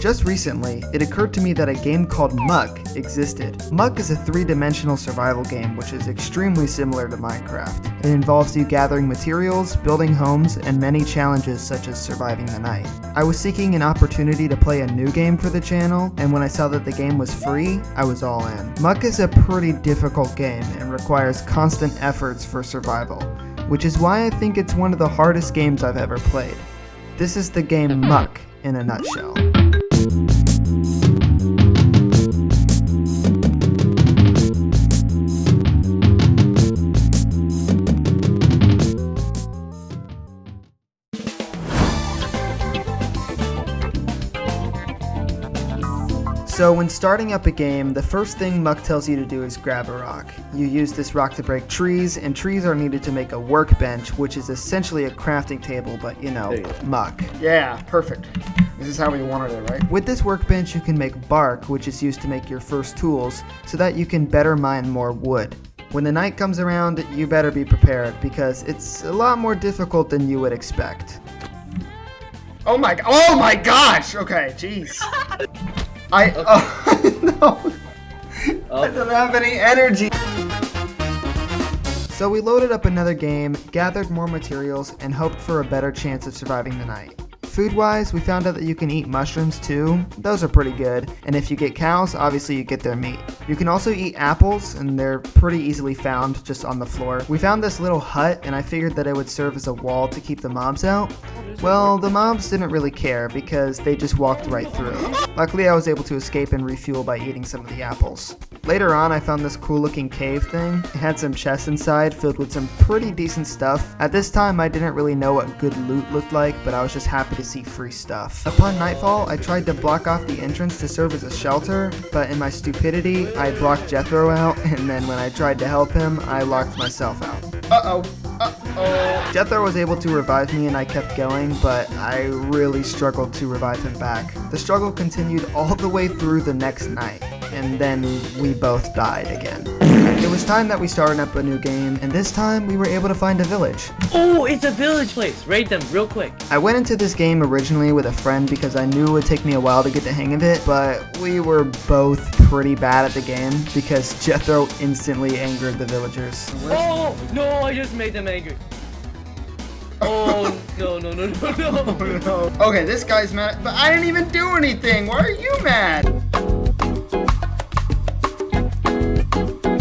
Just recently, it occurred to me that a game called MUCK existed. MUCK is a three-dimensional survival game which is extremely similar to Minecraft. It involves you gathering materials, building homes, and many challenges such as surviving the night. I was seeking an opportunity to play a new game for the channel, and when I saw that the game was free, I was all in. MUCK is a pretty difficult game and requires constant efforts for survival, which is why I think it's one of the hardest games I've ever played. This is the game MUCK in a nutshell. So when starting up a game, the first thing MUCK tells you to do is grab a rock. You use this rock to break trees, and trees are needed to make a workbench, which is essentially a crafting table, but you know, MUCK. Yeah, perfect. This is how we wanted it, right? With this workbench, you can make bark, which is used to make your first tools, so that you can better mine more wood. When the night comes around, you better be prepared, because it's a lot more difficult than you would expect. Oh my gosh! Okay, jeez. No. I don't have any energy. So we loaded up another game, gathered more materials, and hoped for a better chance of surviving the night. Food-wise, we found out that you can eat mushrooms too. Those are pretty good. And if you get cows, obviously you get their meat. You can also eat apples, and they're pretty easily found just on the floor. We found this little hut, and I figured that it would serve as a wall to keep the mobs out. Well, the mobs didn't really care because they just walked right through. Luckily, I was able to escape and refuel by eating some of the apples. Later on, I found this cool looking cave thing. It had some chests inside filled with some pretty decent stuff. At this time, I didn't really know what good loot looked like, but I was just happy to see free stuff. Upon nightfall, I tried to block off the entrance to serve as a shelter, but in my stupidity, I blocked Jethro out, and then when I tried to help him, I locked myself out. Jethro was able to revive me and I kept going, but I really struggled to revive him back. The struggle continued all the way through the next night, and then we both died again. It was time that we started up a new game, and this time we were able to find a village. Oh, it's a village place. Raid them real quick. I went into this game originally with a friend because I knew it would take me a while to get the hang of it, but we were both pretty bad at the game because Jethro instantly angered the villagers. Oh, no, I just made them angry. Oh, no. Okay, this guy's mad, but I didn't even do anything. Why are you mad?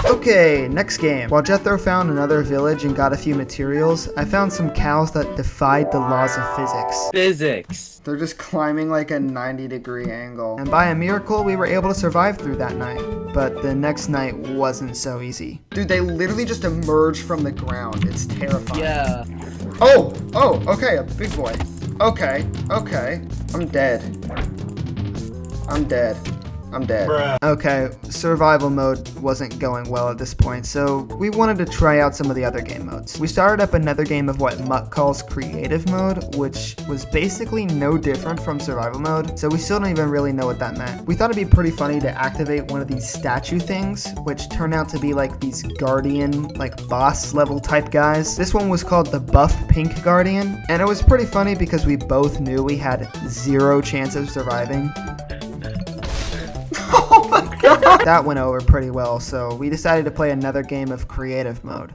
Okay, next game. While Jethro found another village and got a few materials, I found some cows that defied the laws of physics. Physics. They're just climbing like a 90-degree angle. And by a miracle, we were able to survive through that night. But the next night wasn't so easy. Dude, they literally just emerged from the ground. It's terrifying. Yeah. Oh, okay, a big boy. Okay. I'm dead. Okay, survival mode wasn't going well at this point, so we wanted to try out some of the other game modes. We started up another game of what MUCK calls creative mode, which was basically no different from survival mode, so we still don't even really know what that meant. We thought it'd be pretty funny to activate one of these statue things, which turned out to be like these guardian, like boss level type guys. This one was called the Buff Pink Guardian, and it was pretty funny because we both knew we had 0 chance of surviving. Oh my god! That went over pretty well, so we decided to play another game of creative mode.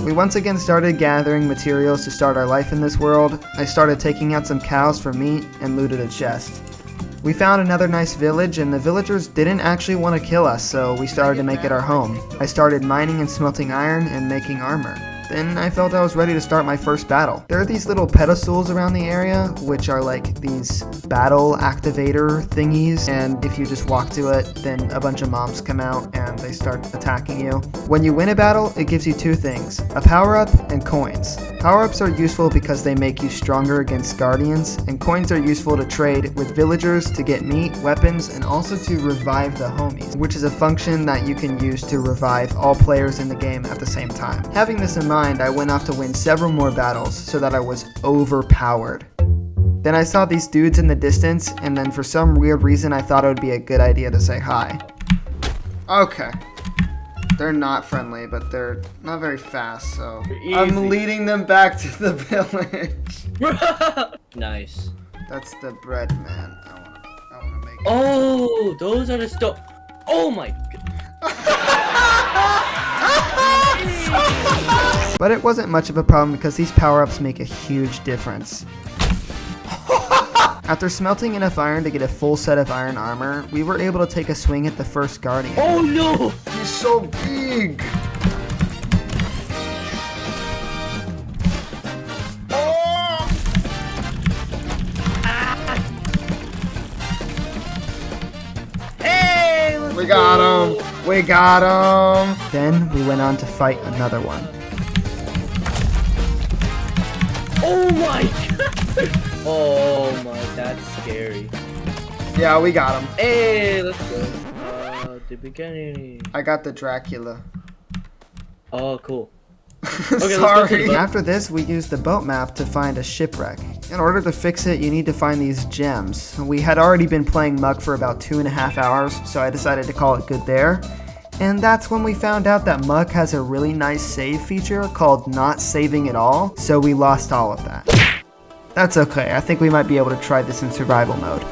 We once again started gathering materials to start our life in this world. I started taking out some cows for meat and looted a chest. We found another nice village, and the villagers didn't actually want to kill us, so we started to make it our home. I started mining and smelting iron and making armor. Then I felt I was ready to start my first battle. There are these little pedestals around the area, which are like these battle activator thingies, and if you just walk to it, then a bunch of mobs come out and they start attacking you. When you win a battle, it gives you 2 things, a power-up and coins. Power-ups are useful because they make you stronger against guardians, and coins are useful to trade with villagers to get meat, weapons, and also to revive the homies, which is a function that you can use to revive all players in the game at the same time. Having this in mind, I went off to win several more battles so that I was overpowered. Then I saw these dudes in the distance, and then for some weird reason I thought it would be a good idea to say hi. Okay. They're not friendly, but they're not very fast, so Easy. I'm leading them back to the village. Nice. That's the bread, man. I wanna make it. Oh, those are the stuff. Oh my god. But it wasn't much of a problem because these power-ups make a huge difference. After smelting enough iron to get a full set of iron armor, we were able to take a swing at the first guardian. Oh no! He's so big. Hey, let's We got him. We got him. Then we went on to fight another one. Oh my god! Oh my, that's scary. Yeah, we got him. Hey, let's go. Did we get any? I got the Dracula. Oh, cool. let's go to Sorry. the boat. After this, we used the boat map to find a shipwreck. In order to fix it, you need to find these gems. We had already been playing MUCK for about 2.5 hours, so I decided to call it good there. And that's when we found out that MUCK has a really nice save feature called not saving at all, so we lost all of that. That's okay, I think we might be able to try this in survival mode.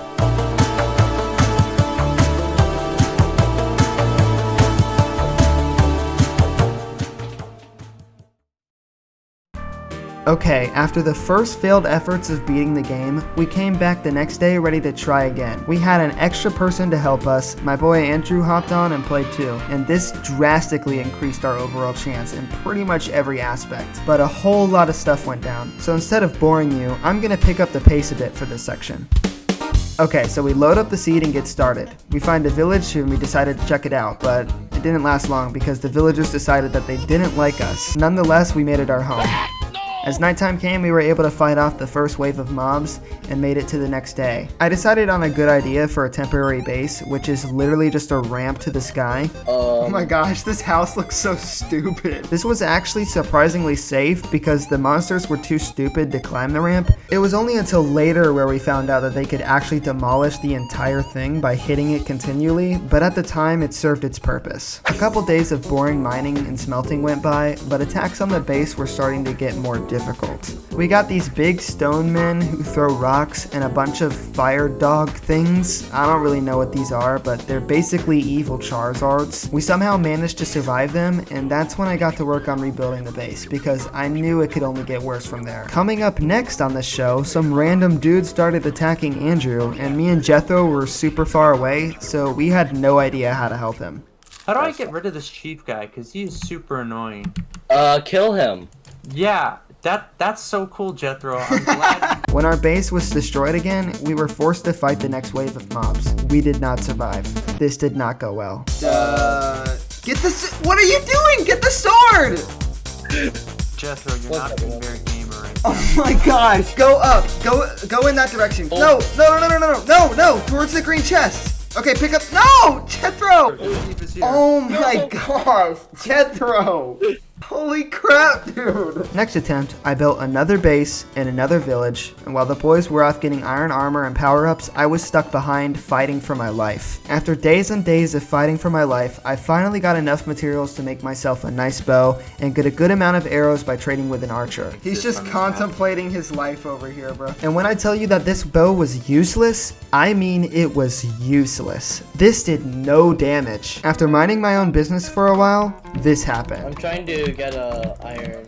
Okay, after the first failed efforts of beating the game, we came back the next day ready to try again. We had an extra person to help us, my boy Andrew hopped on and played too, and this drastically increased our overall chance in pretty much every aspect. But a whole lot of stuff went down, so instead of boring you, I'm gonna pick up the pace a bit for this section. Okay, so we load up the seed and get started. We find a village and we decided to check it out, but it didn't last long because the villagers decided that they didn't like us. Nonetheless, we made it our home. As nighttime came, we were able to fight off the first wave of mobs and made it to the next day. I decided on a good idea for a temporary base, which is literally just a ramp to the sky. Oh my gosh, this house looks so stupid. This was actually surprisingly safe because the monsters were too stupid to climb the ramp. It was only until later where we found out that they could actually demolish the entire thing by hitting it continually, but at the time it served its purpose. A couple days of boring mining and smelting went by, but attacks on the base were starting to get more difficult. We got these big stone men who throw rocks and a bunch of fire dog things. I don't really know what these are, but they're basically evil Charizards. We somehow managed to survive them, and that's when I got to work on rebuilding the base, because I knew it could only get worse from there. Coming up next on the show, some random dude started attacking Andrew, and me and Jethro were super far away, so we had no idea how to help him. How do I get rid of this chief guy? Because he is super annoying. Kill him. Yeah, that's so cool, Jethro. I'm glad. When our base was destroyed again, we were forced to fight the next wave of mobs. We did not survive. This did not go well. Get the. What are you doing? Get the sword! Jethro, you're not being very gamer right now. Oh my gosh! Go up. Go in that direction. No, towards the green chest. Okay, pick up. No, Jethro! Chief is here. Oh my gosh, Jethro! Holy crap, dude! Next attempt, I built another base in another village, and while the boys were off getting iron armor and power-ups, I was stuck behind fighting for my life. After days and days of fighting for my life, I finally got enough materials to make myself a nice bow and get a good amount of arrows by trading with an archer. He's just contemplating his life over here, bro. And when I tell you that this bow was useless, I mean it was useless. This did no damage. After minding my own business for a while, this happened. I'm trying to get a iron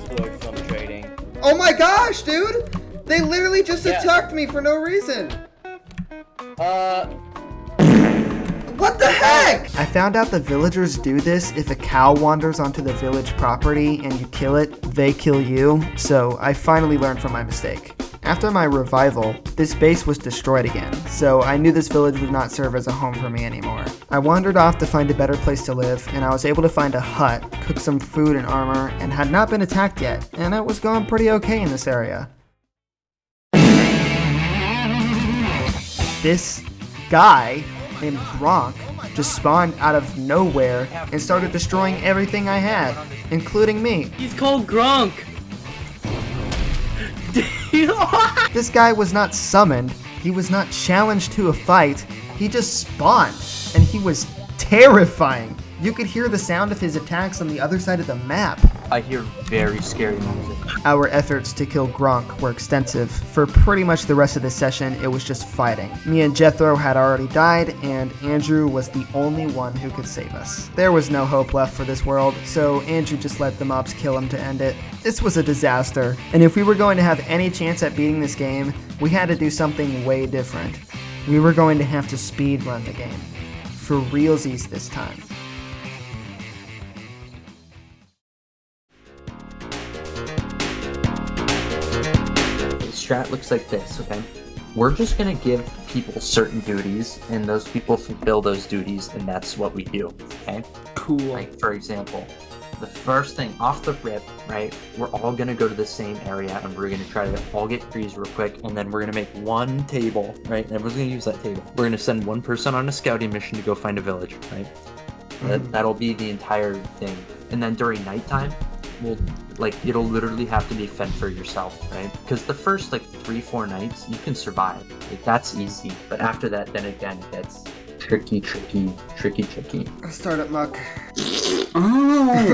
sword from trading. Oh my gosh, dude! They literally just Yeah. attacked me for no reason. What the heck? I found out the villagers do this if a cow wanders onto the village property and you kill it, they kill you, so I finally learned from my mistake. After my revival, this base was destroyed again, so I knew this village would not serve as a home for me anymore. I wandered off to find a better place to live, and I was able to find a hut, cook some food and armor, and had not been attacked yet, and it was going pretty okay in this area. This guy named Gronk just spawned out of nowhere and started destroying everything I had, including me. He's called Gronk. This guy was not summoned, he was not challenged to a fight, he just spawned, and he was terrifying. You could hear the sound of his attacks on the other side of the map. I hear very scary music. Our efforts to kill Gronk were extensive. For pretty much the rest of the session, it was just fighting. Me and Jethro had already died, and Andrew was the only one who could save us. There was no hope left for this world, so Andrew just let the mobs kill him to end it. This was a disaster, and if we were going to have any chance at beating this game, we had to do something way different. We were going to have to speedrun the game. For realsies this time. Strat looks like this, okay? We're just gonna give people certain duties, and those people fulfill those duties, and that's what we do, okay? Cool. Like, for example, the first thing off the rip, right? We're all gonna go to the same area, and we're gonna try to all get freeze real quick, and then we're gonna make one table, right? And everyone's gonna use that table. We're gonna send one person on a scouting mission to go find a village, right? That'll be the entire thing. And then during nighttime, it'll literally have to be fend for yourself, right? Because the first 3-4 nights you can survive, that's easy. But after that, then again, it gets tricky. Start at Muck. Boom.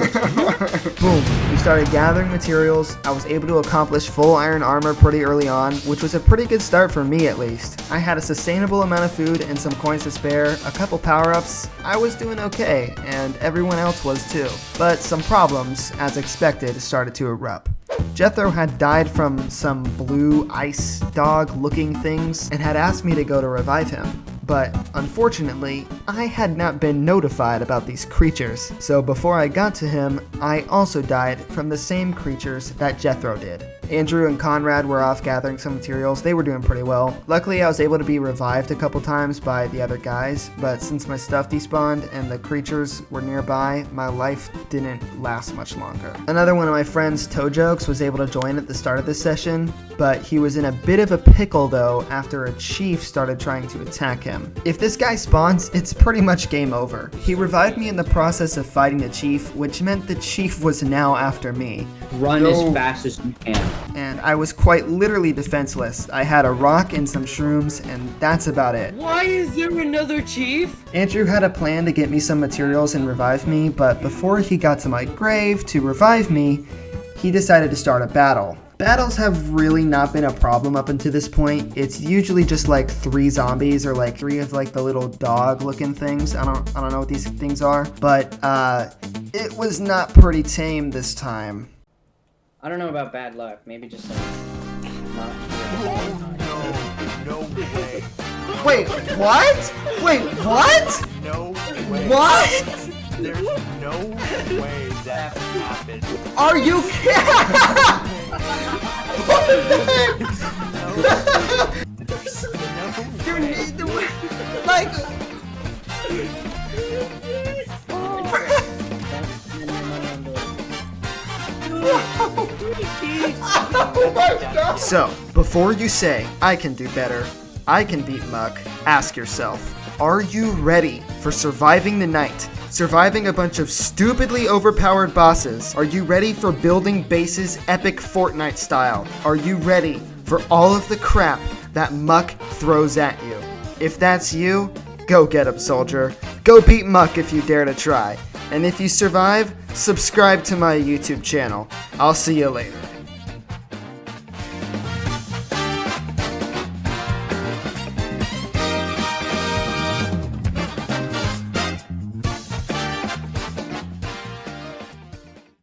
We started gathering materials. I was able to accomplish full iron armor pretty early on, which was a pretty good start for me at least. I had a sustainable amount of food and some coins to spare, a couple power-ups. I was doing okay, and everyone else was too. But some problems, as expected, started to erupt. Jethro had died from some blue ice dog looking things and had asked me to go to revive him. But unfortunately, I had not been notified about these creatures, so before I got to him, I also died from the same creatures that Jethro did. Andrew and Conrad were off gathering some materials. They were doing pretty well. Luckily, I was able to be revived a couple times by the other guys, but since my stuff despawned and the creatures were nearby, my life didn't last much longer. Another one of my friends, ToeJokes, was able to join at the start of this session, but he was in a bit of a pickle though after a chief started trying to attack him. If this guy spawns, it's pretty much game over. He revived me in the process of fighting the chief, which meant the chief was now after me. Run as fast as you can. And I was quite literally defenseless. I had a rock and some shrooms, and that's about it. Why is there another chief? Andrew had a plan to get me some materials and revive me, but before he got to my grave to revive me, he decided to start a battle. Battles have really not been a problem up until this point. It's usually just 3 zombies or 3 of the little dog looking things. I don't know what these things are, but it was not pretty tame this time. I don't know about bad luck. Maybe just not. No way. Wait, what? Wait, what? No way. What? There's no way that happened. Are you kidding? Oh my God. So, before you say, I can do better, I can beat Muck, ask yourself, are you ready for surviving the night? Surviving a bunch of stupidly overpowered bosses? Are you ready for building bases epic Fortnite style? Are you ready for all of the crap that Muck throws at you? If that's you, go get him, soldier. Go beat Muck if you dare to try. And if you survive, subscribe to my YouTube channel. I'll see you later.